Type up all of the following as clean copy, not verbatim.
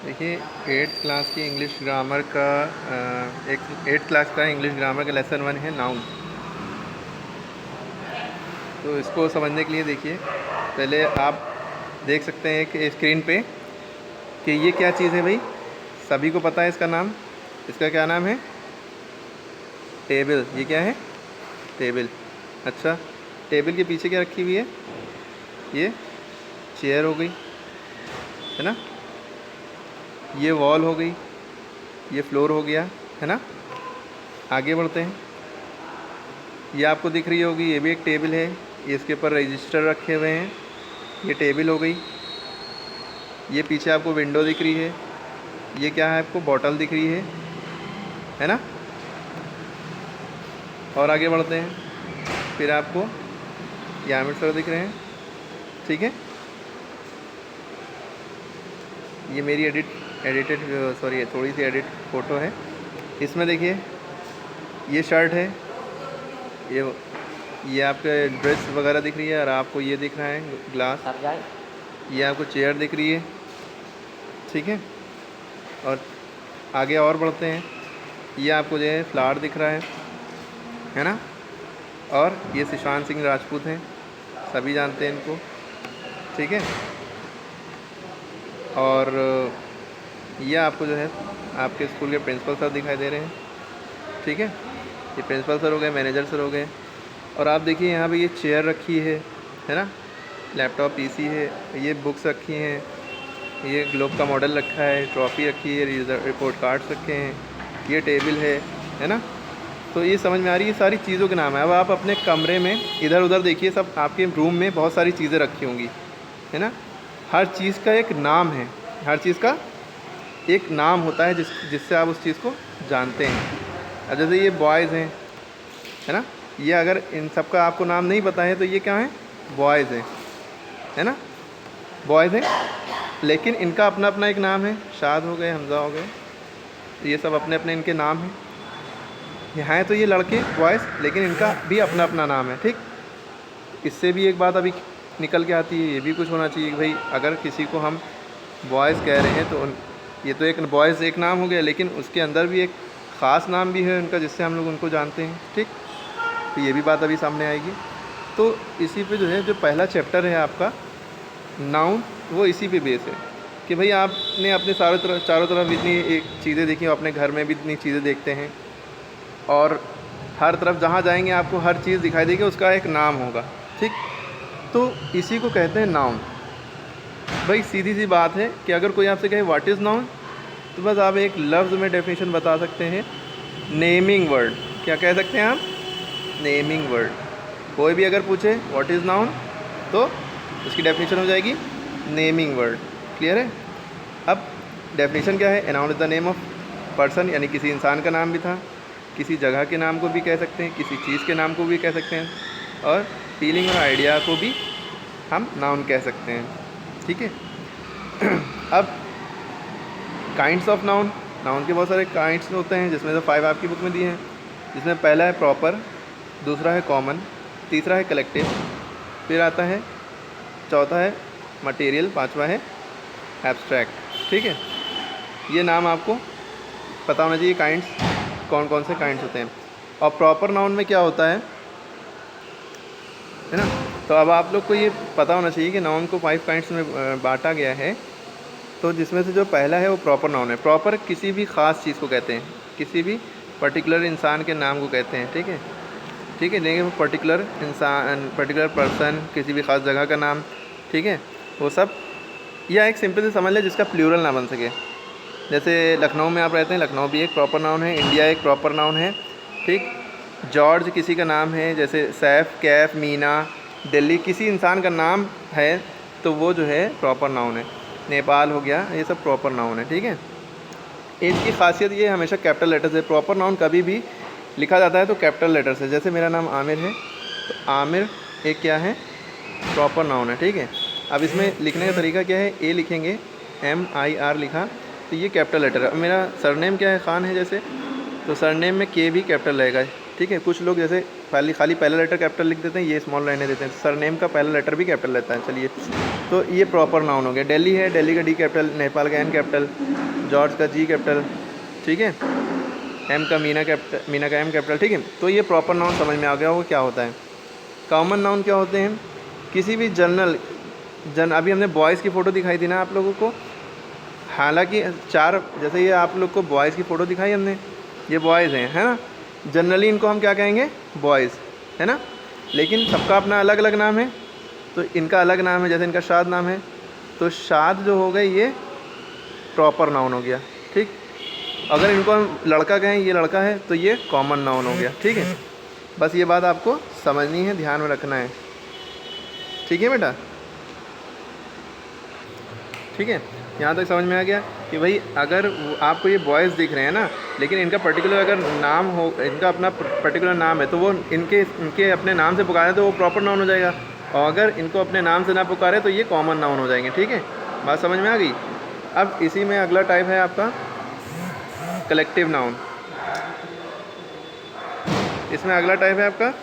देखिए 8th class की English grammar का एक 8th क्लास का इंग्लिश ग्रामर का लेसन 1 है नाउन। तो इसको समझने के लिए देखिए, पहले आप देख सकते हैं कि स्क्रीन पे कि ये क्या चीज़ है भाई। सभी को पता है इसका नाम। इसका क्या नाम है? टेबल। ये क्या है? टेबल। अच्छा, टेबल के पीछे क्या रखी हुई है? ये चेयर हो गई, है ना। ये वॉल हो गई, ये फ्लोर हो गया, है ना। आगे बढ़ते हैं। ये आपको दिख रही होगी, ये भी एक टेबल है। ये इसके ऊपर रजिस्टर रखे हुए हैं, ये टेबल हो गई। ये पीछे आपको विंडो दिख रही है। ये क्या है? आपको बॉटल दिख रही है ना। और आगे बढ़ते हैं। फिर आपको यामिट सर दिख रहे हैं, ठीक है। ये मेरी थोड़ी सी एडिट फ़ोटो है। इसमें देखिए, ये शर्ट है, ये आपके ड्रेस वगैरह दिख रही है, और आपको ये दिख रहा है ग्लास। ये आपको चेयर दिख रही है, ठीक है। और आगे और बढ़ते हैं। ये आपको जो है फ्लावर दिख रहा है ना। और ये सुशांत सिंह राजपूत हैं, सभी जानते हैं इनको, ठीक है। और ये आपको जो है आपके स्कूल के प्रिंसिपल सर दिखाई दे रहे हैं, ठीक है। ये प्रिंसिपल सर हो गए, मैनेजर सर हो गए। और आप देखिए यहाँ पे ये चेयर रखी है ना। लैपटॉप पीसी है, ये बुक्स रखी हैं, ये ग्लोब का मॉडल रखा है, ट्रॉफ़ी रखी है, रिपोर्ट कार्ड्स रखे हैं, ये टेबल है ना। तो ये समझ में आ रही है, सारी चीज़ों के नाम है। अब आप अपने कमरे में इधर उधर देखिए, सब आपके रूम में बहुत सारी चीज़ें रखी होंगी, है ना। हर चीज़ का एक नाम है, हर चीज़ का एक नाम होता है जिससे आप उस चीज़ को जानते हैं। अब जैसे ये बॉयज़ हैं, है ना। ये अगर इन सब का आपको नाम नहीं पता है तो ये क्या है? बॉयज़ है ना। बॉयज़ हैं, लेकिन इनका अपना अपना एक नाम है। शाद हो गए, हमज़ा हो गए, तो ये सब अपने अपने इनके नाम हैं। यहाँ हैं तो ये लड़के बॉयज़, लेकिन इनका भी अपना अपना नाम है, ठीक। इससे भी एक बात अभी निकल के आती है, ये भी कुछ होना चाहिए कि भाई अगर किसी को हम बॉयज़ कह रहे हैं तो ये तो एक बॉयज़ एक नाम हो गया, लेकिन उसके अंदर भी एक ख़ास नाम भी है उनका, जिससे हम लोग उनको जानते हैं, ठीक। तो ये भी बात अभी सामने आएगी। तो इसी पे जो है, जो पहला चैप्टर है आपका नाउन, वो इसी पे बेस है कि भाई आपने अपने चारों तरफ इतनी एक चीज़ें देखी, अपने घर में भी इतनी चीज़ें देखते हैं, और हर तरफ जहाँ जाएंगे आपको हर चीज़ दिखाई देगी, उसका एक नाम होगा, ठीक। तो इसी को कहते हैं नाउन। भाई सीधी सी बात है कि अगर कोई आपसे कहे व्हाट इज़ नाउन, तो बस आप एक लफ्ज़ में डेफिनेशन बता सकते हैं, नेमिंग वर्ड। क्या कह सकते हैं आप? Naming word. कोई भी अगर पूछे व्हाट इज़ नाउन, तो उसकी डेफिनेशन हो जाएगी नेमिंग वर्ड। क्लियर है? अब डेफिनेशन क्या है? A noun is the name of person, यानी किसी इंसान का नाम भी था, किसी जगह के नाम को भी कह सकते हैं, किसी चीज़ के नाम को भी कह सकते हैं, और फीलिंग और आइडिया को भी हम नाउन कह सकते हैं, ठीक है। अब काइंड्स ऑफ नाउन, नाउन के बहुत सारे काइंड्स होते हैं, जिसमें से 5 आपकी बुक में दिए हैं। जिसमें पहला है प्रॉपर, दूसरा है कॉमन, तीसरा है कलेक्टिव, फिर आता है चौथा है मटेरियल, पांचवा है एब्स्ट्रैक्ट, ठीक है। ये नाम आपको पता होना चाहिए, काइंड्स कौन कौन से काइंड्स होते हैं। और प्रॉपर नाउन में क्या होता है ना। तो अब आप लोग को ये पता होना चाहिए कि नाउन को 5 काइंड्स में बांटा गया है। तो जिसमें से जो पहला है वो प्रॉपर नाउन है। प्रॉपर किसी भी ख़ास चीज़ को कहते हैं, किसी भी पर्टिकुलर इंसान के नाम को कहते हैं, ठीक है, ठीक है। लेकिन वो पर्टिकुलर इंसान, पर्टिकुलर पर्सन, किसी भी ख़ास जगह का नाम, ठीक है, वो सब। या एक सिंपल से समझ लें जिसका प्लूरल ना बन सके। जैसे लखनऊ में आप रहते हैं, लखनऊ भी एक प्रॉपर नाउन है, इंडिया एक प्रॉपर नाउन है, ठीक। जॉर्ज किसी का नाम है, जैसे सैफ, कैफ, मीना, दिल्ली किसी इंसान का नाम है, तो वो जो है प्रॉपर नाउन है। नेपाल हो गया, ये सब प्रॉपर नाउन है, ठीक है। इनकी खासियत ये हमेशा कैपिटल लेटर से, प्रॉपर नाउन कभी भी लिखा जाता है तो कैपिटल लेटर से। जैसे मेरा नाम आमिर है, तो आमिर एक क्या है? प्रॉपर नाउन है, ठीक है। अब इसमें लिखने का तरीका क्या है? ए लिखेंगे, MIR लिखा, तो ये कैपिटल लेटर है। मेरा सरनेम क्या है? खान है जैसे, तो सरनेम में के भी कैपिटल रहेगा, ठीक है। कुछ लोग जैसे खाली पहला लेटर कैपिटल लिख देते हैं, ये स्मॉल रहने देते हैं। सरनेम का पहला लेटर भी कैपिटल रहता है। चलिए, तो ये प्रॉपर नाउन हो गया। दिल्ली है, दिल्ली का डी कैपिटल, नेपाल का एन कैपिटल, जॉर्ज का जी कैपिटल, ठीक है, एम का मीना कैपिटल, मीना का एम कैपिटल, ठीक है। तो ये प्रॉपर नाउन समझ में आ गया होगा क्या होता है। कॉमन नाउन क्या होते हैं? किसी भी अभी हमने बॉयज़ की फ़ोटो दिखाई थी ना आप लोगों को, हालांकि चार, जैसे ये आप लोग को बॉयज़ की फ़ोटो दिखाई हमने, ये बॉयज़ हैं, है ना। जनरली इनको हम क्या कहेंगे? बॉयज़, है ना। लेकिन सबका अपना अलग अलग नाम है, तो इनका अलग नाम है। जैसे इनका शाद नाम है, तो शाद जो हो गए ये प्रॉपर नाउन हो गया, ठीक। अगर इनको हम लड़का कहें, ये लड़का है, तो ये कॉमन नाउन हो गया, ठीक है। बस ये बात आपको समझनी है, ध्यान में रखना है, ठीक है बेटा, ठीक है। यहाँ तक समझ में आ गया कि भाई अगर आपको ये बॉयज़ दिख रहे हैं ना, लेकिन इनका पर्टिकुलर अगर नाम हो, इनका अपना पर्टिकुलर नाम है, तो वो इनके अपने नाम से पुकारें तो वो प्रॉपर नाउन हो जाएगा, और अगर इनको अपने नाम से ना पुकारे तो ये कॉमन नाउन हो जाएंगे, ठीक है। बात समझ में आ गई। अब इसी में अगला टाइप है आपका कलेक्टिव नाउन। इसमें अगला टाइप है आपका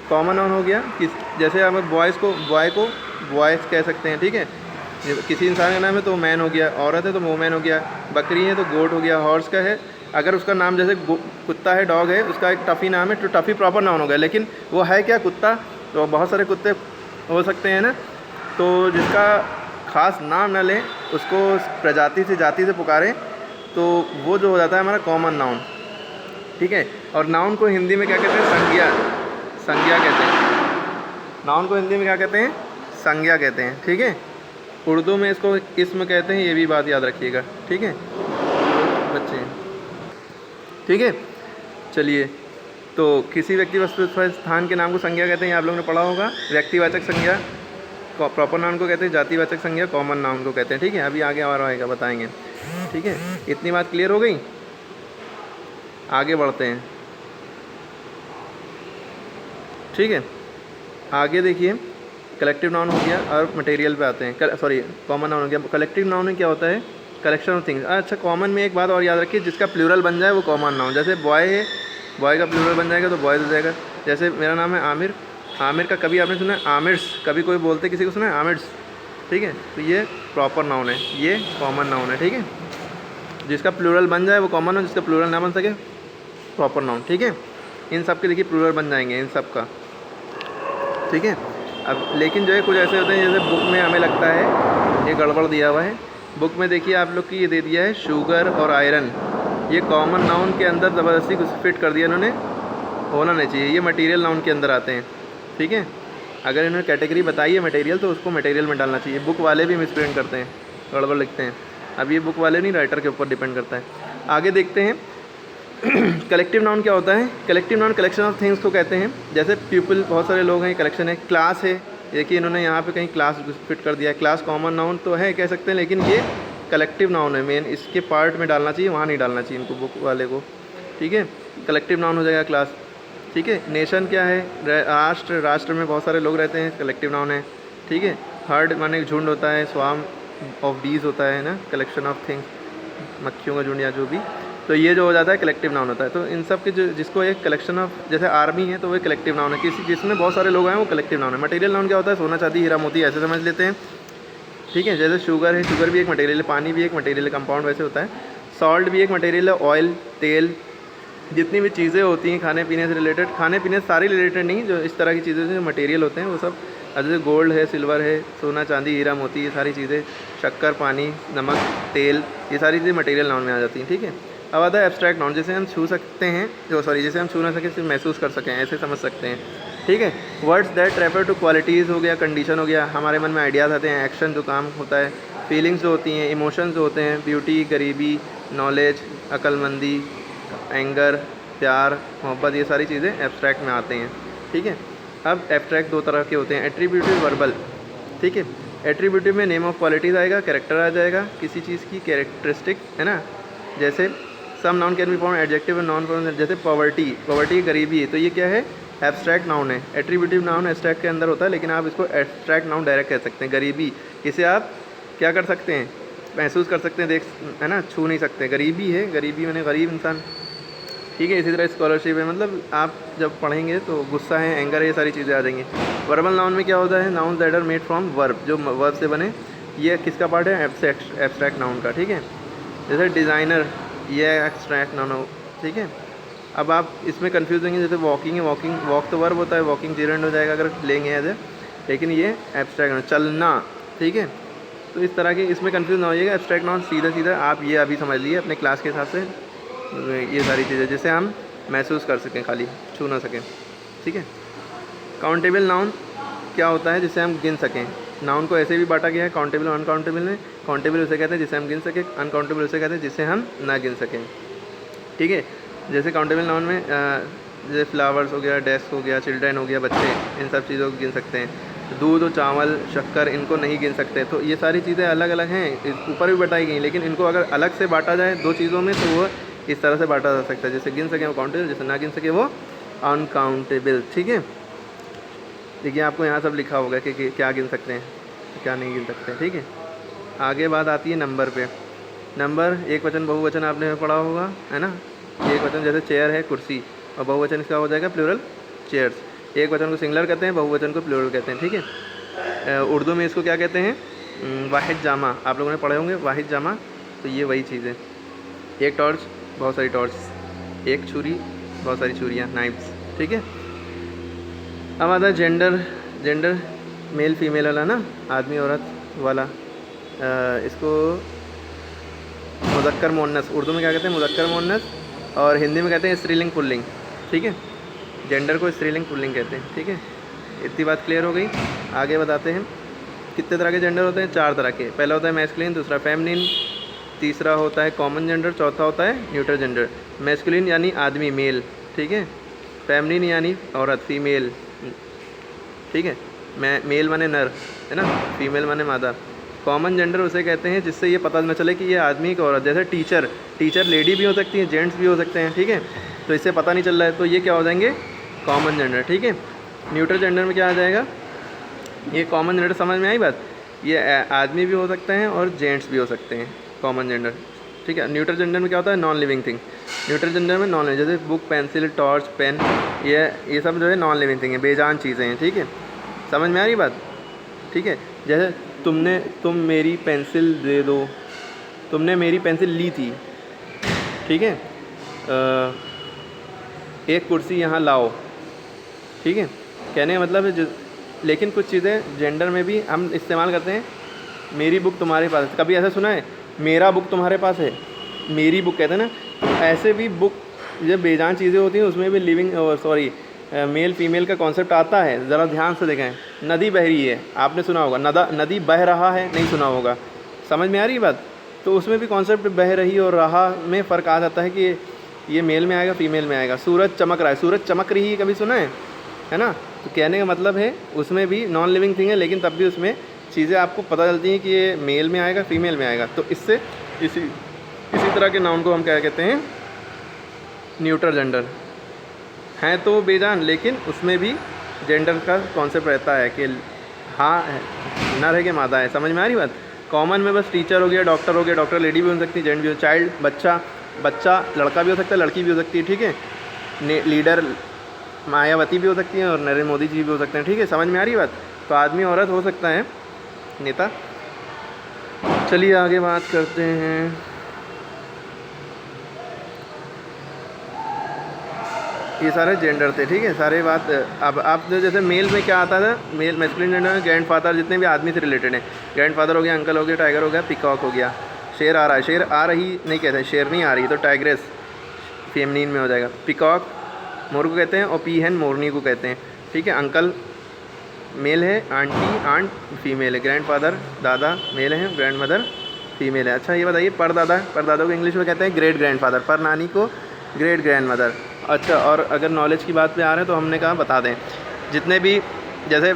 कॉमन नाउन हो गया। जैसे हम बॉयज़ को बॉयज़ कह सकते हैं, ठीक है। किसी इंसान का नाम है तो मैन हो गया, औरत है तो वोमैन हो गया, बकरी है तो गोट हो गया, हॉर्स का है, अगर उसका नाम जैसे कुत्ता है, डॉग है, उसका एक टफ़ी नाम है, तो टफ़ी प्रॉपर नाउन हो गया। लेकिन वो है क्या? कुत्ता। तो बहुत सारे कुत्ते हो सकते हैं ना, तो जिसका ख़ास नाम न लें, उसको प्रजाति से जाति से पुकारें, तो वो जो हो जाता है हमारा कॉमन नाउन, ठीक है। और नाउन को हिंदी में क्या कहते हैं? संज्ञा कहते हैं। नाउन को हिंदी में क्या कहते हैं? संज्ञा कहते हैं, ठीक है। उर्दू में इसको इस्म कहते हैं, ये भी बात याद रखिएगा, ठीक है बच्चे, ठीक है। चलिए, तो किसी व्यक्ति वस्तु स्थान के नाम को संज्ञा कहते हैं, आप लोगों ने पढ़ा होगा। व्यक्तिवाचक संज्ञा प्रॉपर नाउन को कहते हैं, जातिवाचक संज्ञा कॉमन नाउन को कहते हैं, ठीक है। अभी आगे और आएगा, बताएंगे, ठीक है। इतनी बात क्लियर हो गई, आगे बढ़ते हैं, ठीक है। आगे देखिए, कलेक्टिव नाउन हो गया और मटेरियल पे आते हैं। सॉरी, कॉमन नाउन हो गया। कलेक्टिव नाउन में क्या होता है? Collection of things. अच्छा, कॉमन में एक बात और याद रखिए, जिसका प्लूरल बन जाए वो कॉमन नाउन। जैसे बॉय है, बॉय का प्लूरल बन जाएगा तो बॉयज़ हो जाएगा। जैसे मेरा नाम है आमिर, आमिर का कभी आपने सुना है आमिर्स? कभी कोई बोलते किसी को सुना है आमिर्स? ठीक है, तो ये प्रॉपर नाउन है, ये कॉमन नाउन है, ठीक है। जिसका प्लूरल बन जाए वो कॉमन नाउन, जिसका प्लूरल ना बन सके प्रॉपर नाउन, ठीक है। इन सब के देखिए प्लूरल बन जाएंगे, इन सब का, ठीक है। अब लेकिन जो है कुछ ऐसे होते हैं, जैसे बुक में हमें लगता है ये गड़बड़ दिया हुआ है। बुक में देखिए आप लोग की ये दे दिया है शुगर और आयरन, ये कॉमन नाउन के अंदर ज़बरदस्ती कुछ फिट कर दिया इन्होंने, होना नहीं चाहिए। ये मटेरियल नाउन के अंदर आते हैं, ठीक है। अगर इन्होंने कैटेगरी बताई है मटेरियल, तो उसको मटेरियल में डालना चाहिए। बुक वाले भी मिसप्रिंट करते हैं, गड़बड़ लिखते हैं। अब ये बुक वाले नहीं, राइटर के ऊपर डिपेंड करता है। आगे देखते हैं कलेक्टिव नाउन क्या होता है। Collective noun collection of things को कहते हैं। जैसे पीपल, बहुत सारे लोग हैं, कलेक्शन है। क्लास है, देखिए इन्होंने यहाँ पे कहीं क्लास फिट कर दिया है। क्लास कॉमन नाउन तो है, कह सकते हैं, लेकिन ये कलेक्टिव नाउन है। मेन इसके पार्ट में डालना चाहिए, वहाँ नहीं डालना चाहिए इनको, बुक वाले को, ठीक है। कलेक्टिव नाउन हो जाएगा क्लास, ठीक है। नेशन क्या है? राष्ट्र, राष्ट्र में बहुत सारे लोग रहते हैं, कलेक्टिव नाउन है, ठीक है। हर्ड माने झुंड होता है, स्वाम ऑफ बीज होता है ना, कलेक्शन ऑफ थिंग्स, मक्खियों का झुंड या जो भी, तो ये जो हो जाता है कलेक्टिव नाउन होता है। तो इन सब के जो जिसको एक कलेक्शन ऑफ, जैसे आर्मी है तो वो कलेक्टिव नाउन है, किसी जिसमें बहुत सारे लोग हैं वो कलेक्टिव नाउन है। मटेरियल नाउन क्या होता है? सोना चांदी हीरा मोती, ऐसे समझ लेते हैं, ठीक है। जैसे शुगर है, शुगर भी एक मटेरियल है, पानी भी एक मटेरियल है, कंपाउंड वैसे होता है। सॉल्ट भी एक मटेरियल है, ऑयल, तेल, जितनी भी चीज़ें होती हैं खाने पीने से रिलेटेड, खाने पीने से सारी रिलेटेड नहीं, जो इस तरह की चीज़ें जो मटेरियल होते हैं वो सब, जैसे गोल्ड है, सिल्वर है, सोना चांदी हीरा मोती, ये सारी चीज़ें, शक्कर, पानी, नमक, तेल, ये सारी चीज़ें मटेरियल नाउन में आ जाती हैं, ठीक है। अब आता है एब्स्ट्रैक्ट नाउन, जिसे हम छू सकते हैं, जिसे हम छू ना सकें, सिर्फ महसूस कर सकें, ऐसे समझ सकते हैं, ठीक है। Words that refer to qualities हो गया, कंडीशन हो गया, हमारे मन में आइडियाज़ आते हैं, एक्शन जो काम होता है, फीलिंग्स जो होती हैं, इमोशंस जो होते हैं, ब्यूटी, गरीबी, नॉलेज, अक्लमंदी, एंगर, प्यार, मोहब्बत, ये सारी चीज़ें एब्स्ट्रैक्ट में आते हैं, ठीक है। अब एब्स्ट्रैक्ट दो तरह के होते हैं, एट्रीब्यूटिव, वर्बल, ठीक है। एट्रीब्यूटिव में नेम ऑफ क्वालिटीज़ आएगा, कैरेक्टर आ जाएगा, किसी चीज़ की कैरेक्टरिस्टिक, है ना। जैसे some noun can be found adjective और नॉन फाउंड, जैसे पॉवर्टी, पॉवर्टी गरीबी है, तो ये क्या है? एब्स्ट्रैक्ट नाउन है। एट्रीब्यूटिव नाउन एब्स्ट्रैक्ट के अंदर होता है, लेकिन आप इसको एब्स्ट्रैक्ट नाउन डायरेक्ट कह सकते हैं। गरीबी, इसे आप क्या कर सकते हैं? महसूस कर सकते हैं, देख, है ना, छू नहीं सकते। गरीबी है, गरीबी मैंने गरीब इंसान, ठीक है। इसी तरह स्कॉलरशिप है, मतलब आप जब पढ़ेंगे तो गुस्सा है, एंगर है, ये सारी चीज़ें आ जाएंगी। वर्बल नाउन में क्या होता है, noun that are made from verb, जो वर्ब से बने, ये किसका पार्ट है, एब्स्ट्रैक्ट नाउन का, ठीक है। जैसे डिज़ाइनर, ये एब्स्ट्रैक्ट नाउन, ठीक है। अब आप इसमें कन्फ्यूज होंगे, जैसे वॉकिंग है, वॉक तो वर्ब होता है, वॉकिंग जेरेंड हो जाएगा अगर लेंगे एज ए, लेकिन ये एब्स्ट्रैक्ट चलना, ठीक है। तो इस तरह के इसमें कंफ्यूज ना होइएगा। एब्स्ट्रैक्ट नाउन सीधा सीधा आप ये अभी समझ लीजिए अपने क्लास के हिसाब से, ये सारी चीज़ें जिसे हम महसूस कर सकें, खाली छू ना सकें, ठीक है। काउंटेबल नाउन क्या होता है, जिसे हम गिन सकें। नाउन को ऐसे भी बांटा गया है काउंटेबल और अनकाउंटेबल में। काउंटेबल उसे कहते हैं जिसे हम गिन सकें, अनकाउंटेबल उसे कहते हैं जिसे हम ना गिन सकें, ठीक है। जैसे काउंटेबल नाउन में जैसे फ्लावर्स हो गया, डेस्क हो गया, चिल्ड्रन हो गया, बच्चे, इन सब चीज़ों को गिन सकते हैं। दूध और चावल, शक्कर, इनको नहीं गिन सकते। तो ये सारी चीज़ें अलग अलग हैं, ऊपर भी बताई गई, लेकिन इनको अगर अलग से बांटा जाए दो चीज़ों में, तो वो इस तरह से बांटा जा सकता है, जैसे गिन सकें वो काउंटेबल, जैसे ना गिन सके वो अनकाउंटेबल, ठीक है। देखिए आपको यहाँ सब लिखा होगा कि क्या गिन सकते हैं, क्या नहीं गिन सकते, ठीक है। आगे बात आती है नंबर पे। नंबर एक वचन बहुवचन आपने पढ़ा होगा, है ना। एक वचन जैसे चेयर है, कुर्सी, और बहुवचन इसका हो जाएगा प्लूरल, चेयर्स। एक वचन को सिंगुलर कहते हैं, बहुवचन को प्लूरल कहते हैं, ठीक है। उर्दू में इसको क्या कहते हैं, वाहिद जामा, आप लोगों ने पढ़े होंगे वाहिद जामा, तो ये वही चीज़ है। एक टॉर्च, बहुत सारी टॉर्च, एक छुरी, बहुत सारी छुरियाँ, नाइफ्स, ठीक है। अब आता है जेंडर। जेंडर मेल फीमेल वाला ना, आदमी औरत वाला, इसको मुज़क्कर मुअन्नस, उर्दू में क्या कहते हैं, मुज़क्कर मुअन्नस, और हिंदी में कहते हैं स्त्रीलिंग पुल्लिंग, ठीक है। जेंडर को स्त्रीलिंग पुल्लिंग कहते हैं, ठीक है। इतनी बात क्लियर हो गई। आगे बताते हैं कितने तरह के जेंडर होते हैं, 4 तरह के। पहला होता है मैस्कुलिन, दूसरा फेमिनिन, तीसरा होता है कॉमन जेंडर, चौथा होता है न्यूट्रल जेंडर। मैस्कुलिन यानी आदमी, मेल, ठीक है। फेमिनिन यानी औरत, फीमेल, ठीक है। मेल माने नर, है ना, फीमेल माने मादा। कॉमन जेंडर उसे कहते हैं जिससे ये पता न चले कि ये आदमी की औरत, जैसे टीचर, टीचर लेडी भी हो सकती है, जेंट्स भी हो सकते हैं, ठीक है। तो इससे पता नहीं चल रहा है, तो ये क्या हो जाएंगे, कॉमन जेंडर, ठीक है। न्यूट्रल जेंडर में क्या आ जाएगा, ये कॉमन जेंडर समझ में आई बात, ये आदमी भी हो सकते हैं और जेंट्स भी हो सकते हैं, कॉमन जेंडर, ठीक है। न्यूट्रल जेंडर में क्या होता है, non living thing. Neutral gender में नॉन, जैसे बुक, पेंसिल, टॉर्च, पेन, ये सब जो है नॉन लिविंग थिंग है, बेजान चीज़ें हैं, ठीक है। समझ में आ रही बात, ठीक है। जैसे तुम मेरी पेंसिल दे दो, तुमने मेरी पेंसिल ली थी, ठीक है। एक कुर्सी यहाँ लाओ, ठीक है। कहने का मतलब है लेकिन कुछ चीज़ें जेंडर में भी हम इस्तेमाल करते हैं। मेरी बुक तुम्हारे पास है, कभी ऐसा सुना है, मेरा बुक तुम्हारे पास है, मेरी बुक कहते हैं ना। ऐसे भी बुक जब बेजान चीज़ें होती हैं उसमें भी लिविंग सॉरी मेल फीमेल का कॉन्सेप्ट आता है। ज़रा ध्यान से देखें, नदी बह रही है, आपने सुना होगा, नदी बह रहा है, नहीं सुना होगा, समझ में आ रही बात। तो उसमें भी कॉन्सेप्ट बह रही और रहा में फ़र्क आ जाता है कि ये मेल में आएगा, फीमेल में आएगा। सूरज चमक रहा है, सूरज चमक रही है, कभी सुना है ना। तो कहने का मतलब है उसमें भी नॉन लिविंग थिंग है, लेकिन तब भी उसमें चीज़ें आपको पता चलती हैं कि ये मेल में आएगा, फीमेल में आएगा। तो इससे इसी तरह के नाउन को हम क्या कहते हैं, न्यूट्रल जेंडर। हैं तो बेजान, लेकिन उसमें भी जेंडर का कॉन्सेप्ट रहता है कि हाँ नर है कि मादा है, समझ में आ रही बात। कॉमन में बस टीचर हो गया, डॉक्टर लेडी भी हो सकती है, जेंट भी हो, चाइल्ड बच्चा लड़का भी हो सकता है, लड़की भी हो सकती है, ठीक है। लीडर मायावती भी हो सकती हैं और नरेंद्र मोदी जी भी हो सकते हैं, ठीक है। समझ में आ रही बात। तो आदमी औरत हो सकता है, नेता। चलिए आगे बात करते हैं। ये सारे जेंडर थे, ठीक है, सारे बात। अब आप जैसे मेल में क्या आता था, मेल मैस्कुलिन जेंडर में ग्रैंडफादर, जितने भी आदमी से रिलेटेड हैं, ग्रैंडफादर हो गया, अंकल हो गया, टाइगर हो गया, पिकॉक हो गया। शेर आ रहा है, शेर आ रही नहीं कहते हैं, शेर नहीं आ रही, तो टाइग्रेस फेमिनिन में हो जाएगा। पिकॉक मोर को कहते हैं और पीहन मोरनी को कहते हैं, ठीक है। अंकल मेल है, आंट फीमेल है, ग्रैंडफादर दादा मेल है, ग्रैंडमदर फीमेल है। अच्छा ये बताइए, परदादा को इंग्लिश में कहते हैं ग्रेट ग्रैंडफादर, पर नानी को ग्रेट ग्रैंडमदर। अच्छा, और अगर नॉलेज की बात पे आ रहे हैं तो हमने कहा बता दें, जितने भी जैसे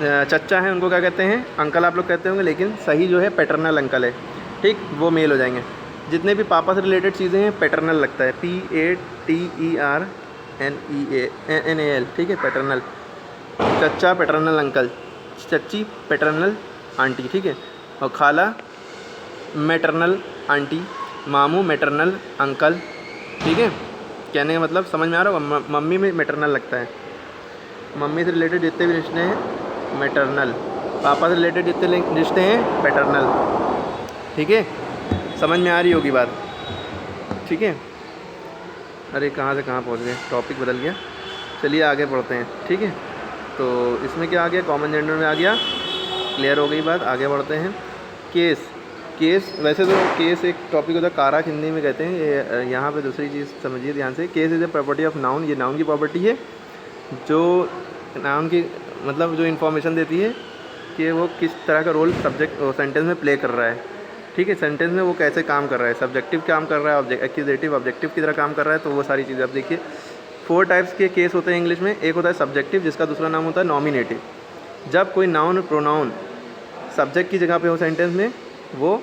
चच्चा हैं उनको क्या कहते हैं, अंकल आप लोग कहते होंगे, लेकिन सही जो है पैटर्नल अंकल है, ठीक, वो मेल हो जाएंगे। जितने भी पापा से रिलेटेड चीज़ें हैं पैटर्नल लगता है, PATERNEAL, ठीक है, पैटर्नल। चच्चा पैटर्नल अंकल, चच्ची पैटर्नल आंटी, ठीक है। और खाला मैटरनल आंटी, मामू मैटरनल अंकल, ठीक है। कहने का मतलब समझ में आ रहा होगा। मम्मी में मैटरनल लगता है, मम्मी से रिलेटेड जितने भी रिश्ते हैं मैटरनल, पापा से रिलेटेड जितने रिश्ते हैं पैटर्नल। ठीक है, समझ में आ रही होगी बात। ठीक है, अरे कहाँ से कहाँ पहुँच गए, टॉपिक बदल गया। चलिए आगे पढ़ते हैं। ठीक है, तो इसमें क्या आ गया, कॉमन जेंडर में आ गया, क्लियर हो गई बात। आगे बढ़ते हैं। केस, केस वैसे तो केस एक टॉपिक होता है, कारक हिंदी में कहते हैं। ये यहाँ पे दूसरी चीज़ समझिए ध्यान से। Case is a property of noun, ये नाउन की प्रॉपर्टी है जो नाउन की मतलब जो इन्फॉर्मेशन देती है कि वो किस तरह का रोल सब्जेक्ट सेंटेंस में प्ले कर रहा है। ठीक है, सेंटेंस में वो कैसे काम कर रहा है, सब्जेक्टिव काम कर रहा है, एक्यूजेटिव ऑब्जेक्टिव की तरह काम कर रहा है। तो वो सारी चीज़ें अब देखिए 4 टाइप्स के केस होते हैं इंग्लिश में। एक होता है सब्जेक्टिव, जिसका दूसरा नाम होता है नॉमिनेटिव। जब कोई नाउन प्रोनाउन सब्जेक्ट की जगह पे हो सेंटेंस में, वो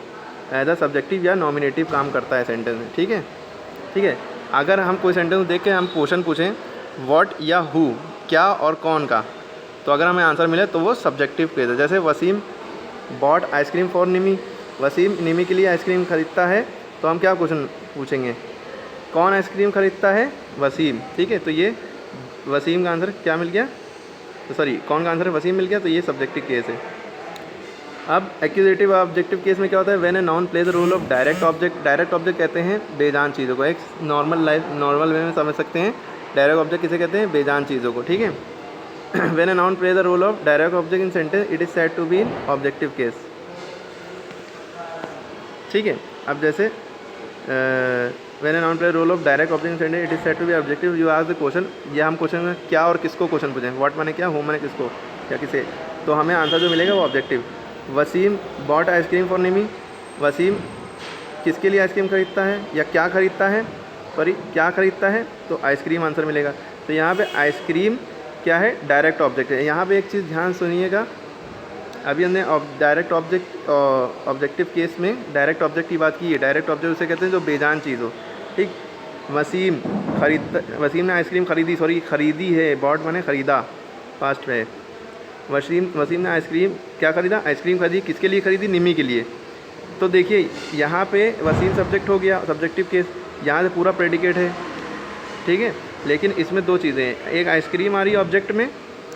एज अ सब्जेक्टिव या नॉमिनेटिव काम करता है सेंटेंस में। ठीक है, ठीक है। अगर हम कोई सेंटेंस देख के हम क्वेश्चन पूछें व्हाट या हु, क्या और कौन का, तो अगर हमें आंसर मिले तो वो सब्जेक्टिव केस है। जैसे Wasim bought ice cream for Nimi, Wasim निमी के लिए आइसक्रीम ख़रीदता है, तो हम क्या क्वेश्चन पूछेंगे, कौन आइसक्रीम ख़रीदता है, वसीम। ठीक है, तो ये वसीम का आंसर क्या मिल गया, तो सॉरी कौन का आंसर वसीम मिल गया, तो ये सब्जेक्टिव केस है। अब एक्यूजेटिव ऑब्जेक्टिव केस में क्या होता है, when a noun plays the role of direct object. Direct object कहते हैं बेजान चीज़ों को, एक नॉर्मल वे में समझ सकते हैं। डायरेक्ट ऑब्जेक्ट किसे कहते हैं, बेजान चीज़ों को। ठीक है, when a noun plays the role of direct object in sentence, it is said to be in objective case. ठीक है, अब जैसे when a noun play role of direct object in sentence, it is said to be objective. You ask the question, या हम question में क्या और किसको क्वेश्चन पूछें, व्हाट माने क्या, हु माने किसको या किसे, तो हमें आंसर जो मिलेगा वो objective. Waseem bought ice cream for Nimi, Waseem किसके लिए आइसक्रीम खरीदता है या क्या खरीदता है, सॉरी क्या खरीदता है, तो आइसक्रीम आंसर मिलेगा। तो यहाँ पे आइसक्रीम क्या है, डायरेक्ट ऑब्जेक्ट है। यहाँ पे एक चीज़ ध्यान सुनिएगा, अभी हमने डायरेक्ट ऑब्जेक्ट ऑब्जेक्टिव केस में डायरेक्ट ऑब्जेक्ट की बात की है। डायरेक्ट ऑब्जेक्ट उसे कहते हैं जो बेजान चीज़ हो। ठीक, वसीम ने आइसक्रीम खरीदी, सॉरी खरीदी है, बॉट माने ख़रीदा, फास्ट में। वसीम ने आइसक्रीम क्या ख़रीदा, आइसक्रीम खरीदी, किसके लिए खरीदी, निमी के लिए। तो देखिए यहाँ पे वसीम सब्जेक्ट हो गया, सब्जेक्टिव केस, यहाँ से पूरा प्रेडिकेट है। ठीक है, लेकिन इसमें 2 चीज़ें हैं, एक आइसक्रीम आ रही है ऑब्जेक्ट में,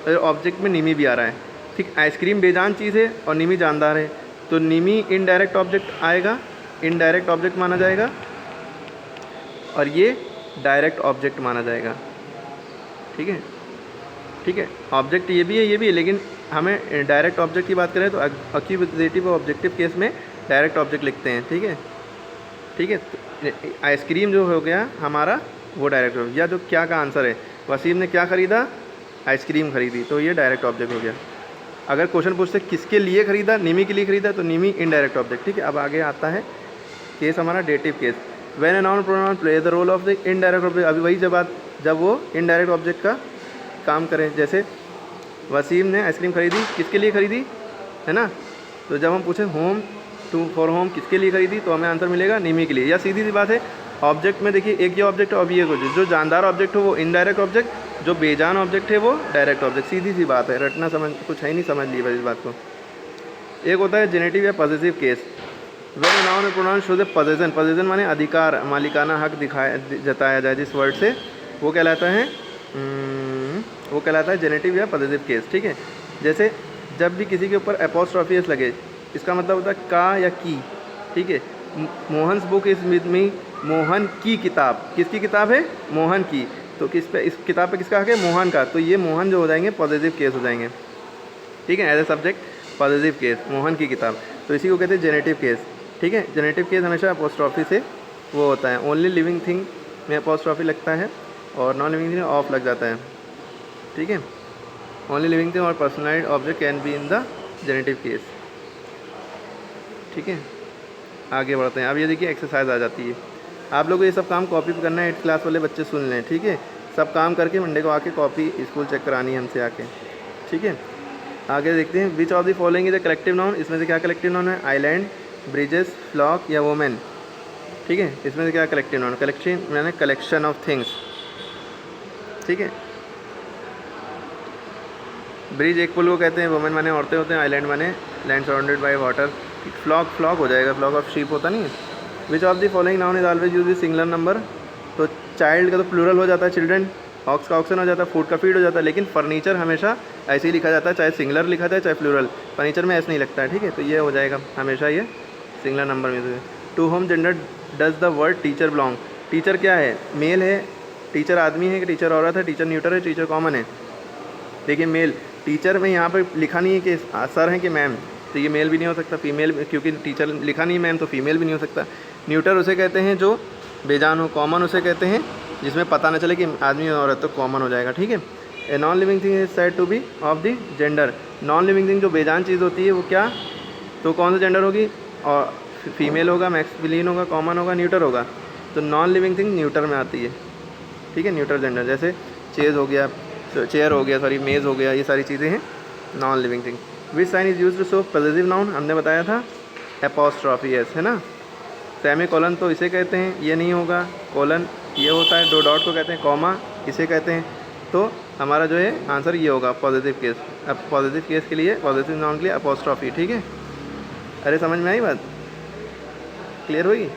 और ऑब्जेक्ट में निमी भी आ रहा है। ठीक, आइसक्रीम बेजान चीज़ है और निमी जानदार है, तो निमी इनडायरेक्ट ऑब्जेक्ट आएगा, इनडायरेक्ट ऑब्जेक्ट माना जाएगा, और ये डायरेक्ट ऑब्जेक्ट माना जाएगा। ठीक है, ठीक है, ऑब्जेक्ट ये भी है, लेकिन हमें डायरेक्ट ऑब्जेक्ट की बात करें तो एक्यूजेटिव और ऑब्जेक्टिव केस में डायरेक्ट ऑब्जेक्ट लिखते हैं। ठीक है, ठीक है, तो आइसक्रीम जो हो गया हमारा वो डायरेक्ट ऑब्जेक्ट, या जो क्या का आंसर है, वसीम ने क्या ख़रीदा, आइसक्रीम खरीदी, तो ये डायरेक्ट ऑब्जेक्ट हो गया। अगर क्वेश्चन पूछते किसके लिए ख़रीदा, निमी के लिए ख़रीदा, तो निमी इनडायरेक्ट ऑब्जेक्ट। ठीक है, अब आगे आता है केस हमारा dative case. When a noun pronoun play the role of the indirect object, अभी वही जब वो इनडायरेक्ट ऑब्जेक्ट का काम करें। जैसे वसीम ने आइसक्रीम खरीदी, किसके लिए खरीदी, है ना, तो जब हम पूछें होम टू फॉर होम किसके लिए खरीदी, तो हमें आंसर मिलेगा निमी के लिए। या सीधी सी बात है, ऑब्जेक्ट में देखिए एक ये ऑब्जेक्ट और भी एक ऑब्जेक्ट, जो जानदार ऑब्जेक्ट हो वो इनडायरेक्ट ऑब्जेक्ट, जो बेजान ऑब्जेक्ट है वो डायरेक्ट ऑब्जेक्ट। सीधी सी बात है, रटना समझ कुछ है नहीं, समझ लीजिए बस इस बात को। एक होता है जेनेटिव या positive case. When noun pronoun shows A possession, possession माने अधिकार, मालिकाना हक दिखाया जताया जाए जिस वर्ड से, वो कहलाता है जेनेटिव या पॉजिटिव केस। ठीक है, जैसे जब भी किसी के ऊपर एपोस्ट्रोफी एस लगे, इसका मतलब होता है का या की। ठीक है, Mohan's book is with me, Mohan की किताब, किसकी किताब है, मोहन की, तो किस पे, इस किताब पे किसका हक है, मोहन का, तो ये मोहन जो हो जाएंगे पॉजिटिव केस हो जाएंगे। ठीक है, as a subject positive case, Mohan की किताब, तो इसी को कहते हैं जेनेटिव केस। ठीक है, जेनेटिव केस हमेशा अपोस्ट्रॉफी से वो होता है, ओनली लिविंग थिंग में अपोस्ट्रॉफी लगता है और नॉन लिविंग थिंग ऑफ लग जाता है। ठीक है, ओनली लिविंग थिंग और personalised object can be in the generative case. ठीक है, आगे बढ़ते हैं। अब ये देखिए एक्सरसाइज आ जाती है, आप लोगों को ये सब काम कॉपी पे करना है, 8th क्लास वाले बच्चे सुन लें। ठीक है, सब काम करके मंडे को आके कॉपी स्कूल चेक करानी है हमसे आके। ठीक है, आगे देखते हैं। विच of the following is a collective noun, इसमें से क्या कलेक्टिव नाउन है, आइलैंड, ब्रिजेस, फ्लॉक या वोमेन। ठीक है, इसमें से क्या कलेक्टिव नाउन, कलेक्शन यानी कलेक्शन ऑफ थिंग्स। ठीक है, ब्रिज एक पुल को कहते हैं, वोमेन माने औरतें होते हैं, आइलैंड माने land surrounded by water. Flock हो जाएगा, फ्लॉक ऑफ शीप होता नहीं है। Which of the following noun is always use with singular number, तो चाइल्ड का तो प्लूरल हो जाता है चिल्ड्रन, ऑक्स का ऑक्सन हो जाता है, फूड का फीड हो जाता है, लेकिन फर्नीचर हमेशा ऐसे ही लिखा जाता है, चाहे सिंगुलर लिखा जाए चाहे प्लूरल, फर्नीचर में ऐसे नहीं लगता है, ठीक है। तो ये हो जाएगा हमेशा ये सिंगुलर नंबर में से। To whom gender does the word teacher belong, teacher क्या है, मेल है, टीचर आदमी है कि टीचर औरत है, टीचर न्यूटर है, टीचर कॉमन है। देखिए मेल, टीचर में यहाँ पर लिखा नहीं है कि सर है कि मैम, तो ये मेल भी नहीं हो सकता, फीमेल, क्योंकि टीचर लिखा नहीं मैम तो फीमेल भी नहीं हो सकता। न्यूटर उसे कहते हैं जो बेजान हो, कॉमन उसे कहते हैं जिसमें पता न चले कि आदमी और औरत, तो कॉमन हो जाएगा, ठीक है। A non living thing is said to be of the gender, non living thing जो बेजान चीज़ होती है वो क्या, तो कौन सा जेंडर होगी, और फीमेल होगा, मैक्सिलिन होगा, कॉमन होगा, न्यूटर होगा। तो नॉन लिविंग थिंग न्यूटर में आती है, ठीक है, न्यूटर जेंडर। जैसे चेयर हो गया, मेज़ हो गया, ये सारी चीज़ें हैं non living thing. Which sign is use to show positive noun, हमने बताया था एपोस्ट्रॉफी एस, है ना। सेमी कॉलन तो इसे कहते हैं, ये नहीं होगा, कॉलन ये होता है, दो डॉट को कहते हैं, कॉमा इसे कहते हैं। तो हमारा जो है आंसर ये होगा पॉजिटिव केस। अब पॉजिटिव केस के लिए, पॉजिटिव नाउन के लिए एपोस्ट्रॉफी, ठीक है। अरे समझ में आई बात, क्लियर हुई।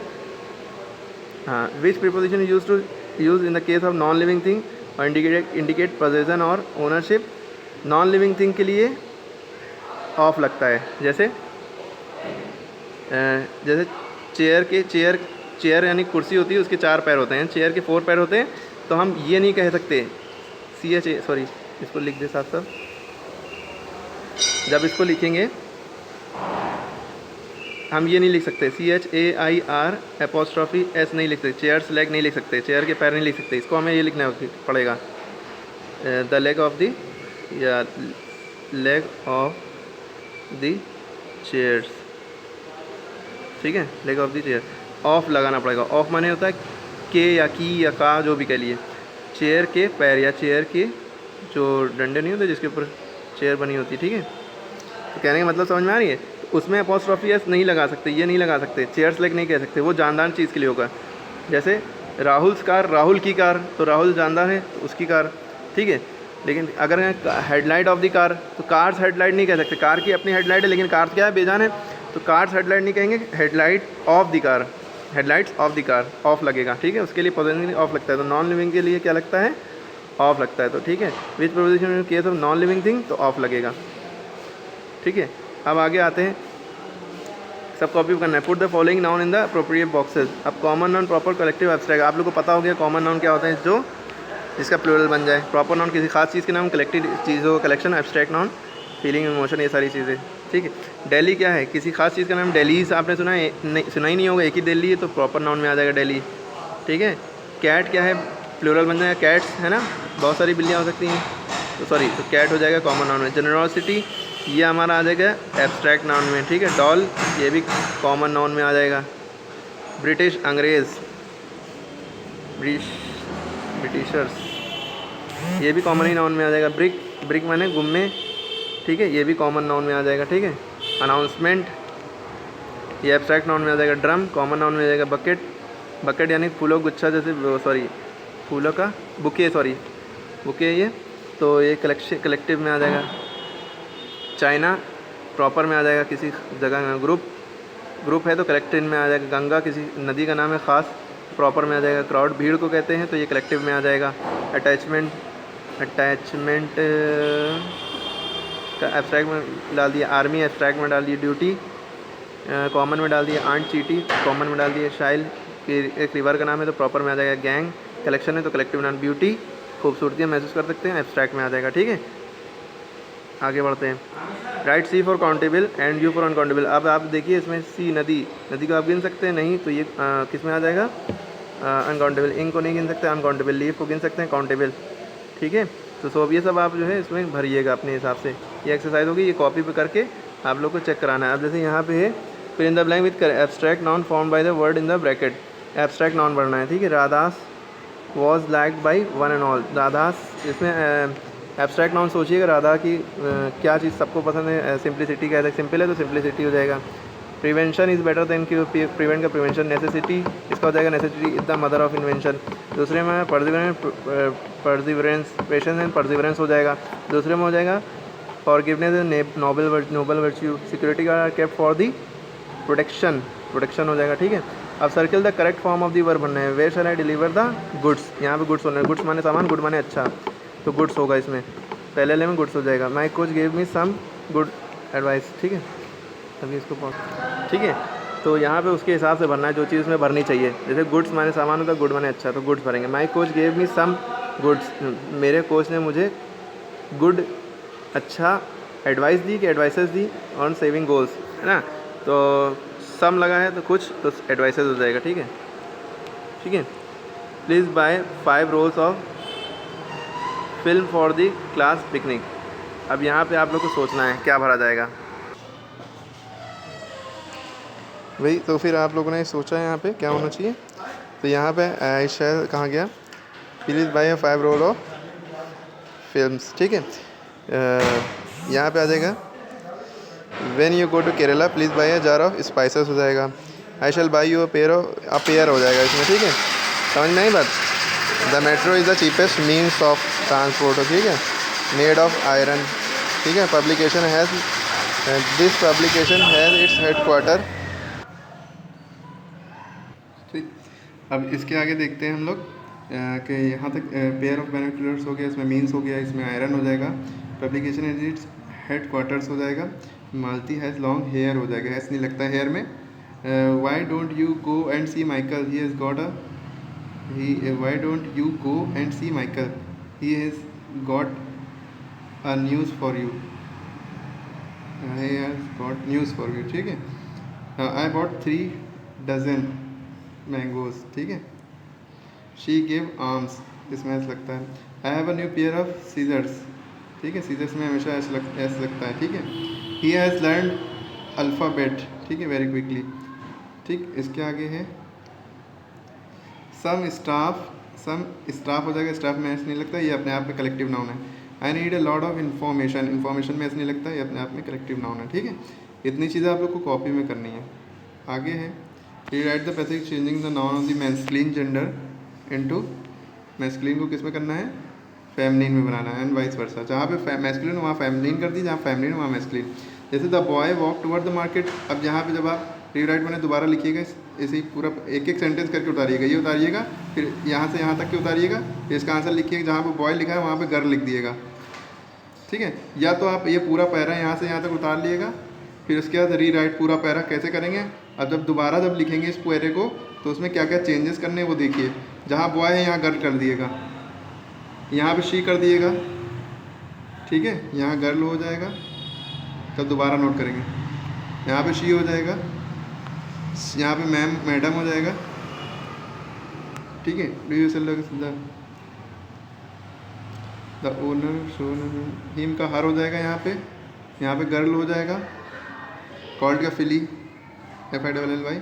हाँ, which preposition use to use in the case of non living thing और इंडिकेट पोजेसन और ओनरशिप। नॉन लिविंग थिंग के लिए ऑफ लगता है, जैसे चेयर यानी कुर्सी होती है, उसके 4 पैर होते हैं, चेयर के 4 पैर होते हैं, तो हम ये नहीं कह सकते सॉरी इसको लिख दे साथ साथ, जब इसको लिखेंगे हम ये नहीं लिख सकते CHAIR एपोस्ट्रॉफी S नहीं लिख सकते, चेयर्स लेग नहीं लिख सकते, चेयर के पैर नहीं लिख सकते, इसको हमें ये लिखना पड़ेगा द लेग ऑफ द, या लेग ऑफ द चेयर्स, ठीक है, leg of the chair. Of लगाना पड़ेगा, ऑफ माने होता है के या की या का, जो भी कह लिए, चेयर के पैर या चेयर के जो डंडे नहीं होते जिसके ऊपर चेयर बनी होती है, ठीक है। तो कहने का मतलब समझ में आ रही है, तो उसमें एपोस्ट्रॉफी एस नहीं लगा सकते, ये नहीं लगा सकते, चेयर्स लेग नहीं कह सकते, वो जानदार चीज़ के लिए होगा। जैसे राहुल्स कार, राहुल की कार, तो राहुल जानदार है तो उसकी कार, ठीक है। लेकिन अगर हेडलाइट ऑफ द कार, तो कार्स हेडलाइट नहीं कह सकते, कार की अपनी हेडलाइट है लेकिन कार्स क्या है, बेजान है, तो कार्स हेडलाइट नहीं कहेंगे, headlight of the car, headlights of the car, of लगेगा, ठीक है, उसके लिए पोजीशन ऑफ लगता है। तो नॉन लिविंग के लिए क्या लगता है, ऑफ लगता है, तो ठीक है। Which preposition in case of non living thing, तो ऑफ लगेगा, ठीक है। अब आगे आते हैं, सब कॉपी करना है। Put the following noun in the appropriate boxes. अब common noun, proper, collective, abstract, आप लोग को पता हो गया कॉमन नाउन क्या होता है, जो जिसका प्लूरल बन जाए। प्रॉपर नाउन किसी खास चीज़ के नाम, कलेक्टिव चीज़ों का collection, abstract noun feeling, emotion, ये सारी चीज़ें, ठीक है। दिल्ली क्या है, किसी खास चीज़ का नाम, दिल्लीज आपने सुना है, नहीं सुना ही नहीं होगा, एक ही दिल्ली है, तो प्रॉपर नाउन में आ जाएगा दिल्ली, ठीक है। कैट क्या है, प्लूरल बन जाएगा कैट्स, है ना, बहुत सारी बिल्लियाँ हो सकती हैं, तो सॉरी, तो कैट हो जाएगा कॉमन नाउन में। जनरॉसिटी ये हमारा आ जाएगा एब्स्ट्रैक्ट नाउन में, ठीक है। डॉल ये भी कॉमन नाउन में आ जाएगा। ब्रिटिश अंग्रेज़, ब्रिटिशर्स, ये भी कॉमन ही नाउन में आ जाएगा। ब्रिक माने गुम्मे, ठीक है, ये भी कॉमन नाउन में आ जाएगा, ठीक है। अनाउंसमेंट ये एब्स्ट्रैक्ट नाउन में आ जाएगा। ड्रम कॉमन नाउन में आ जाएगा। बकेट यानी फूलों गुच्छा, जैसे फूलों का बुके ये, तो ये कलेक्टिव में आ जाएगा। चाइना प्रॉपर में आ जाएगा, किसी जगह में। ग्रुप है तो कलेक्टिव में आ जाएगा। गंगा किसी नदी का नाम है ख़ास, प्रॉपर में आ जाएगा। क्राउड भीड़ को कहते हैं, तो ये कलेक्टिव में आ जाएगा। अटैचमेंट का एब्स्ट्रैक्ट में डाल दिया। आर्मी एब्स्ट्रैक्ट में डाल दिया। ड्यूटी कॉमन में डाल दिया। आंट चीटी कॉमन में डाल दिया। शाइल एक रिवर का नाम है, तो प्रॉपर में आ जाएगा। गैंग कलेक्शन है, तो कलेक्टिव नाम। ब्यूटी खूबसूरती महसूस कर सकते हैं, एब्स्ट्रैक्ट में आ जाएगा, ठीक है। आगे बढ़ते हैं। Right C for countable and U for uncountable. अब आप देखिए इसमें सी नदी को आप गिन सकते हैं, नहीं तो ये किस में आ जाएगा, अनकाउंटेबल। इंक को नहीं गिन सकते, अनकाउंटेबल। लीव को गिन सकते हैं, काउंटेबल, ठीक है। तो सब ये सब आप जो है इसमें भरिएगा अपने हिसाब से। ये एक्सरसाइज होगी, ये कॉपी पे करके आप लोग को चेक कराना है। अब जैसे यहाँ पे है, फिर in the blank with abstract noun form by the word in the bracket. Abstract noun भरना है, ठीक है। Radha's was liked by one and all. Radha's, इसमें एब्स्ट्रैक्ट नाउन सोचिएगा, राधा की क्या चीज़ सबको पसंद है। सिंप्लिसिटी कहते हैं, सिंपल है तो सिंप्लिसिटी हो जाएगा। Prevention is better than cure. Prevent का प्रिवेंशन। नेसेसिटी इसका हो जाएगा necessity is the mother of invention. दूसरे में परसिवरेंस, पेशेंस एंड परसिवरेंस हो जाएगा। दूसरे में हो जाएगा forgiveness and noble virtue. Security guard are kept for the protection हो जाएगा, ठीक है। अब circle the correct form of the verb बनना है। Where shall I deliver the goods, यहाँ पे गुड्स होना है। गुड्स माने सामान, गुड माने अच्छा, तो गुड्स होगा इसमें, पहले ले में गुड्स हो जाएगा। My coach gave me some good advice, ठीक है, अभी इसको ठीक है। तो यहाँ पे उसके हिसाब से भरना है जो चीज़ उसमें भरनी चाहिए। जैसे गुड्स माने सामान होता है, गुड माने अच्छा, तो गुड्स भरेंगे। My coach gave me some goods, मेरे कोच ने मुझे गुड अच्छा एडवाइस दी कि एडवाइसेस दी ऑन सेविंग गोल्स, है ना। तो सम लगा है तो कुछ, तो एडवाइसेस हो जाएगा, ठीक है, ठीक है। Please buy 5 rolls of film for the class picnic. अब यहाँ पे आप लोग को सोचना है क्या भरा जाएगा भाई। तो फिर आप लोगों ने सोचा है यहाँ पे क्या होना चाहिए। तो यहाँ पे आई शैल कहाँ गया, please buy 5 roll of films, ठीक है। यहाँ पे आ जाएगा when you go to Kerala please buy a jar of spices हो जाएगा। I shall buy you a pair हो जाएगा इसमें, ठीक है, समझ में आई बात। The metro is the cheapest means of transport, ठीक है, मेड ऑफ आयरन, ठीक है। Publication has this publication has its headquarter, ठीक। अब इसके आगे देखते हैं हम लोग कि यहाँ तक पेयर ऑफ बाइनोकुलर्स हो गया, इसमें मीन्स हो गया, इसमें आयरन हो जाएगा। पब्लिकेशन इज इट्स हेडक्वार्टर्स हो जाएगा। मालती हैज़ लॉन्ग हेयर हो जाएगा, ऐसा नहीं लगता है हेयर में। Why don't you go and see Michael, he has got a why don't you go and see Michael, he has got a news for you, he has got news for you, ठीक है। I bought 3 dozen mangoes, ठीक है। She gave arms, इसमें ऐसा लगता है। I have a new pair of scissors, ठीक है, सीजर्स में हमेशा ऐसा लगता है, ठीक है। ही हैज़ लर्न अल्फ़ाबेट, ठीक है, वेरी क्विकली, ठीक। इसके आगे है सम स्टाफ हो जाएगा। स्टाफ में ऐसा नहीं लगता, ये अपने आप में कलेक्टिव नाउन है। I need a lot of information, information में ऐसा नहीं लगता, ये अपने आप में कलेक्टिव नाउन है, ठीक है। इतनी चीज़ें आप लोग को कॉपी में करनी है। आगे है right the passage changing the noun of the masculine gender into, masculine को किस में करना है, फेमिनिन में बनाना है, एंड वाइस वर्सा। जहाँ पे मैस्कुलिन वहाँ फेमिनिन कर दी, जहाँ फेमिनिन वहाँ मैस्कुलिन। जैसे the boy walk toward the market, अब यहाँ पे जब आप रीराइट मैंने दोबारा लिखिएगा, ऐसे ही पूरा एक एक सेंटेंस करके उतारिएगा, ये उतारिएगा, फिर यहाँ से यहाँ तक के उतारिएगा, फिर इसका आंसर लिखिएगा, जहाँ पे बॉय लिखा है वहाँ पे गर्ल लिख दिएगा, ठीक है। या तो आप ये पूरा पैरा यहाँ से यहाँ तक उतार लिएगा, फिर उसके बाद रीराइट पूरा पैरा कैसे करेंगे। अब जब दोबारा जब लिखेंगे इस पैरे को, तो उसमें क्या क्या चेंजेस करने हैं वो देखिए। जहाँ बॉय है यहाँ गर्ल कर दिएगा, यहाँ पे शी कर दिएगा, ठीक है, यहाँ गर्ल हो जाएगा, तब दोबारा नोट करेंगे, यहाँ पे शी हो जाएगा, यहाँ पे मैडम हो जाएगा, ठीक है। Do you sell the owner show, him का हर हो जाएगा, यहाँ पे गर्ल हो जाएगा, कॉल्ड का फिली FILLY,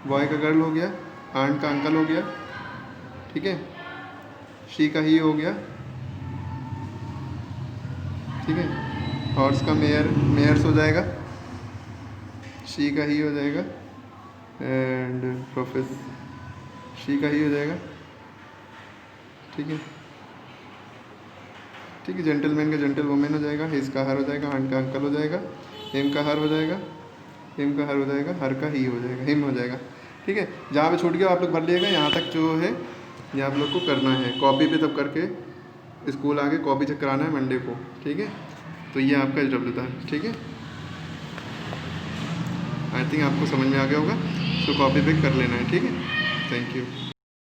बॉय का गर्ल हो गया, आंट का अंकल हो गया, ठीक है। शी का ही हो गया, ठीक है। हॉर्स का मेयर्स हो जाएगा, शी का ही हो जाएगा, एंड प्रोफेसर शी का ही हो जाएगा, ठीक है, ठीक है। जेंटलमैन का जेंटल वुमेन हो जाएगा, हिज का हर हो जाएगा, आंट का अंकल हो जाएगा, हिम का हर हो जाएगा, हिम का हर हो जाएगा, हर का ही हो जाएगा, हिम हो जाएगा, ठीक है। जहाँ पे छूट गया आप लोग भर लिएगा, यहाँ तक जो है ये आप लोग को करना है कॉपी पे, तब करके स्कूल आके कॉपी चेक कराना है मंडे को, ठीक है। तो ये आपका SW था, ठीक है। आई थिंक आपको समझ में आ गया होगा, तो कॉपी पे कर लेना है, ठीक है। Thank you.